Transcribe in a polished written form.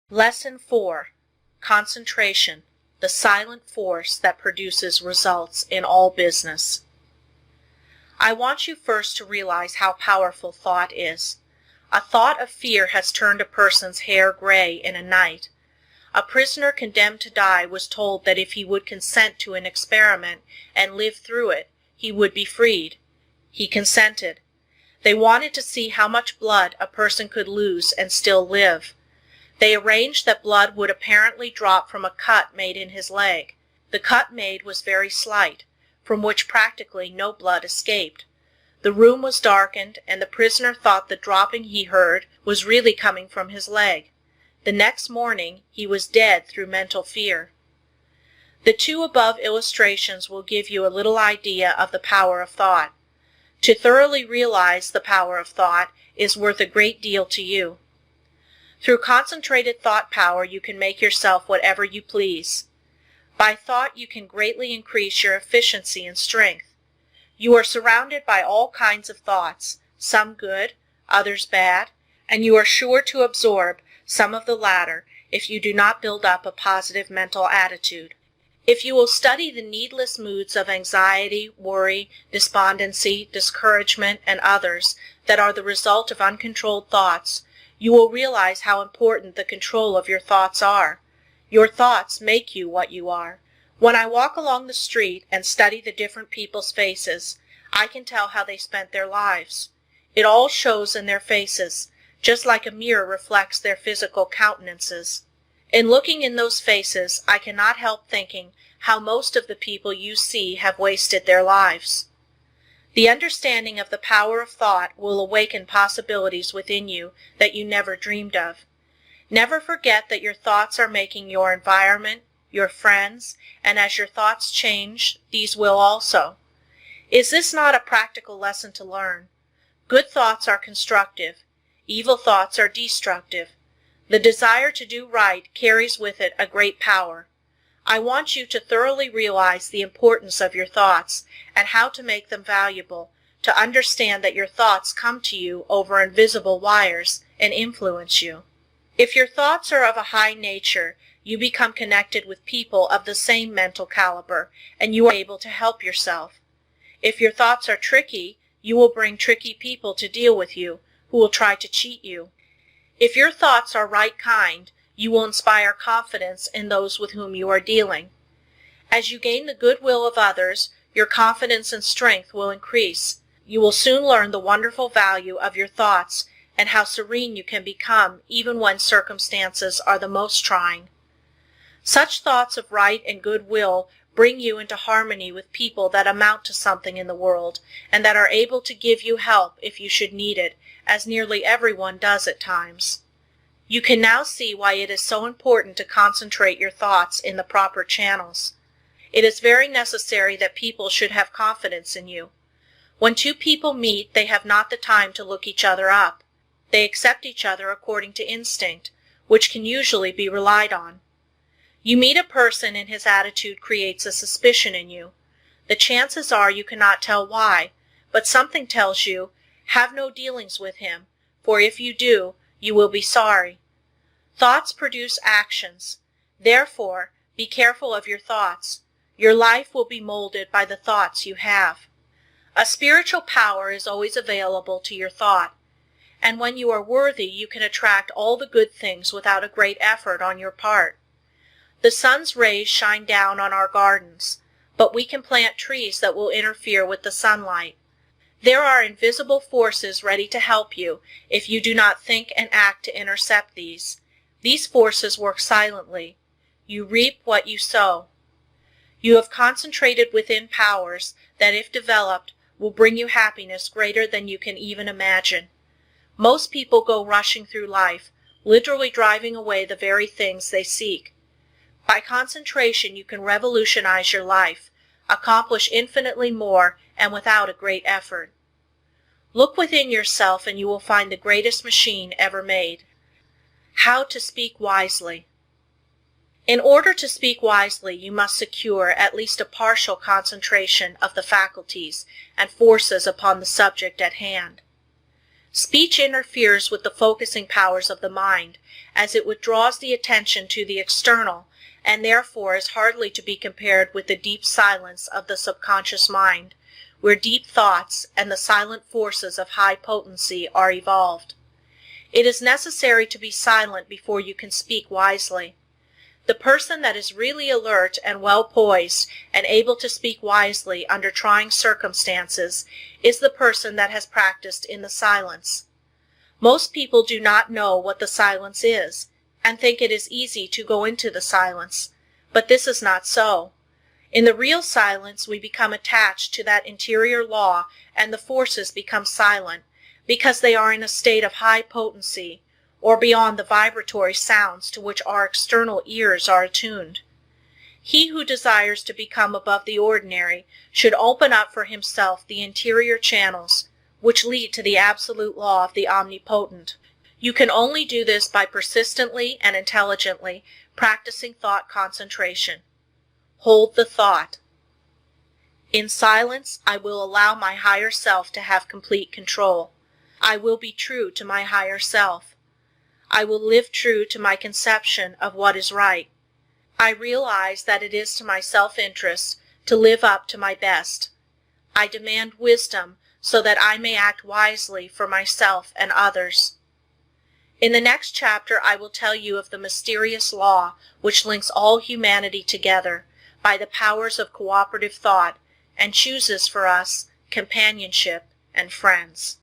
Lesson 4. Concentration, the silent force that produces results in all business. I want you first to realize how powerful thought is. A thought of fear has turned a person's hair gray in a night. A prisoner condemned to die was told that if he would consent to an experiment and live through it, he would be freed. He consented. They wanted to see how much blood a person could lose and still live. They arranged that blood would apparently drop from a cut made in his leg. The cut made was very slight, from which practically no blood escaped. The room was darkened, and the prisoner thought the dropping he heard was really coming from his leg. The next morning he was dead through mental fear. The two above illustrations will give you a little idea of the power of thought. To thoroughly realize the power of thought is worth a great deal to you. Through concentrated thought power you can make yourself whatever you please. By thought you can greatly increase your efficiency and strength. You are surrounded by all kinds of thoughts, some good, others bad, and you are sure to absorb some of the latter if you do not build up a positive mental attitude. If you will study the needless moods of anxiety, worry, despondency, discouragement, and others that are the result of uncontrolled thoughts, you will realize how important the control of your thoughts are. Your thoughts make you what you are. When I walk along the street and study the different people's faces, I can tell how they spent their lives. It all shows in their faces, just like a mirror reflects their physical countenances. In looking in those faces, I cannot help thinking how most of the people you see have wasted their lives. The understanding of the power of thought will awaken possibilities within you that you never dreamed of. Never forget that your thoughts are making your environment, your friends, and as your thoughts change, these will also. Is this not a practical lesson to learn? Good thoughts are constructive. Evil thoughts are destructive. The desire to do right carries with it a great power. I want you to thoroughly realize the importance of your thoughts and how to make them valuable, to understand that your thoughts come to you over invisible wires and influence you. If your thoughts are of a high nature, you become connected with people of the same mental caliber, and you are able to help yourself. If your thoughts are tricky, you will bring tricky people to deal with you, who will try to cheat you. If your thoughts are right kind, you will inspire confidence in those with whom you are dealing. As you gain the goodwill of others, your confidence and strength will increase. You will soon learn the wonderful value of your thoughts and how serene you can become even when circumstances are the most trying. Such thoughts of right and goodwill bring you into harmony with people that amount to something in the world and that are able to give you help if you should need it, as nearly everyone does at times. You can now see why it is so important to concentrate your thoughts in the proper channels. It is very necessary that people should have confidence in you. When two people meet, they have not the time to look each other up. They accept each other according to instinct, which can usually be relied on. You meet a person and his attitude creates a suspicion in you. The chances are you cannot tell why, but something tells you, have no dealings with him, for if you do, you will be sorry. Thoughts produce actions. Therefore, be careful of your thoughts. Your life will be molded by the thoughts you have. A spiritual power is always available to your thought, and when you are worthy, you can attract all the good things without a great effort on your part. The sun's rays shine down on our gardens, but we can plant trees that will interfere with the sunlight. There are invisible forces ready to help you if you do not think and act to intercept these. These forces work silently. You reap what you sow. You have concentrated within powers that, if developed, will bring you happiness greater than you can even imagine. Most people go rushing through life, literally driving away the very things they seek. By concentration you can revolutionize your life, accomplish infinitely more, and without a great effort. Look within yourself and you will find the greatest machine ever made. How to speak wisely. In order to speak wisely, you must secure at least a partial concentration of the faculties and forces upon the subject at hand. Speech interferes with the focusing powers of the mind, as it withdraws the attention to the external, and therefore is hardly to be compared with the deep silence of the subconscious mind, where deep thoughts and the silent forces of high potency are evolved. It is necessary to be silent before you can speak wisely. The person that is really alert and well poised and able to speak wisely under trying circumstances is the person that has practiced in the silence. Most people do not know what the silence is, and think it is easy to go into the silence, but this is not so. In the real silence, we become attached to that interior law, and the forces become silent, because they are in a state of high potency, or beyond the vibratory sounds to which our external ears are attuned. He who desires to become above the ordinary should open up for himself the interior channels which lead to the absolute law of the omnipotent. You can only do this by persistently and intelligently practicing thought concentration. Hold the thought. In silence, I will allow my higher self to have complete control. I will be true to my higher self. I will live true to my conception of what is right. I realize that it is to my self-interest to live up to my best. I demand wisdom so that I may act wisely for myself and others. In the next chapter, I will tell you of the mysterious law which links all humanity together by the powers of cooperative thought and chooses for us companionship and friends.